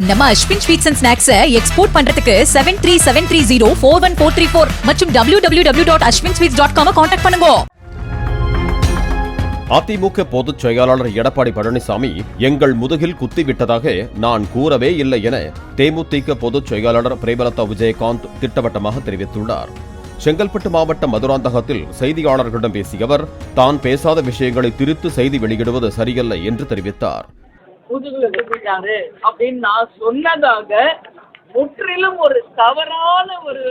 நம்ம Ashwin sweets and snacks export பண்றதுக்கு 7373041434 மற்றும் www.ashwinsweets.com கான்டாக்ட் பண்ணுங்க. அதிமுக பொதுச் செயலாளர் எடப்பாடி பழனிசாமி எங்கள் முதுகில் குத்திவிட்டதாக நான் கூறவே இல்லை என தேமுதிக பொதுச் செயலாளர் பிரேமலதா விஜயகாந்த் திட்டவட்டமாக தெரிவித்துள்ளார். செங்கல்பட்டு மாவட்டம் மதுராந்தகத்தில் செய்தியாளர்களிடம் பேசிய அவர் தான் பேசாத விஷயங்களை திரித்து செய்தி வெளியிடுவது சரியல்ல என்று தெரிவித்தார். அப்படின்னு நான் சொன்னதாக முற்றிலும் ஒரு தவறான ஒரு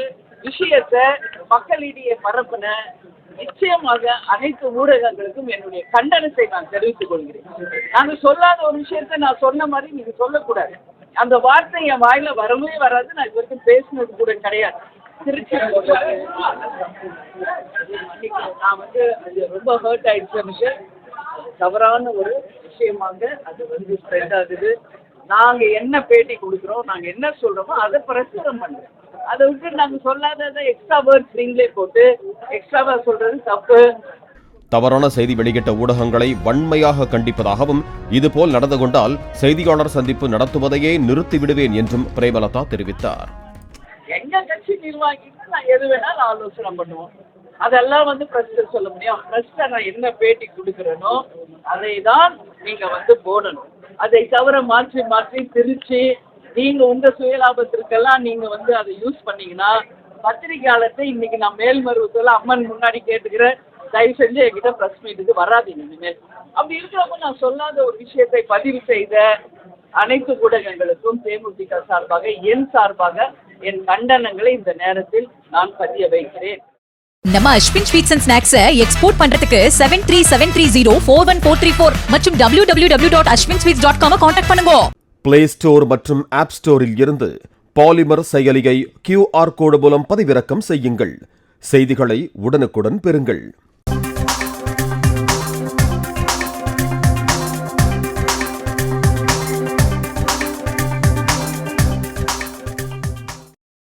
விஷயத்தை மக்களிடையே பரப்பின நிச்சயமாக அனைத்து ஊடகங்களுக்கும் என்னுடைய கண்டனத்தை நான் தெரிவித்துக் கொள்கிறேன். நாங்கள் சொல்லாத ஒரு விஷயத்தை நான் சொன்ன மாதிரி நீங்க சொல்லக்கூடாது. அந்த வார்த்தை என் வாயில வரவே வராது. நான் இது வரைக்கும் பேசினது கூட கிடையாது. திருச்சி நான் அது ரொம்ப ஹர்ட் ஆயிடுச்சு. தவறான ஒரு விஷயமாக அது ஸ்ப்ரெட் ஆகுது. நாங்க என்ன பேட்டி கொடுக்குறோம், நாங்க என்ன சொல்றோமோ அதை பிரசுரம் பண்றோம். அதை விட்டு நாங்க சொல்லாததை எக்ஸ்ட்ரா வேர்ட்ஸ் நீங்களே போட்டு எக்ஸ்ட்ராவா சொல்றது தப்பு. தவறான செய்தி வெளியிட்ட ஊடகங்களை வன்மையாக கண்டிப்பதாகவும் இதுபோல் நடந்து கொண்டால் செய்தியாளர் சந்திப்பு நடத்துவதையே நிறுத்திவிடுவேன் என்றும் பிரேமலதா தெரிவித்தார். எங்க கட்சி நிர்வாகிக்கு நான் எது வேணாலும் ஆலோசனை பண்ணுவோம். அதெல்லாம் பிரஸ் சொல்ல முடியும். பிரஸ் நான் என்ன பேட்டி கொடுக்குறேனோ அதை தான் நீங்க போடணும். அதை தவிர மாற்றி மாற்றி திருச்சி நீங்க உங்க சுயலாபத்திற்கெல்லாம் நீங்க அதை யூஸ் பண்ணீங்கன்னா பத்திரிகையாளர்கிட்ட இன்னைக்கு நான் மேல்மருவத்துல அம்மன் முன்னாடி கேட்டுக்கிறேன், தயவு செஞ்சு என்கிட்ட பிரஸ் மீட்டுக்கு வராதீங்க இனிமேல். அப்படி இருக்கிறப்ப நான் சொல்லாத ஒரு விஷயத்தை பதிவு செய்த அனைத்து ஊடகங்களுக்கும் தேமுதிக சார்பாக என் சார்பாக என் கண்டனங்களை இந்த நேரத்தில் நான் பதிய வைக்கிறேன். நம்ம Ashwin sweets and snacks export பண்றதுக்கு 7373041434 மற்றும் www.ashwinsweets.com கான்டாக்ட் பண்ணுங்க. பிளே ஸ்டோர் மற்றும் ஆப் ஸ்டோரில் இருந்து பாலிமர் செயலியை QR கோடு மூலம் பதிவிறக்கம் செய்யுங்கள். செய்திகளை உடனுக்குடன் பெறுங்கள்.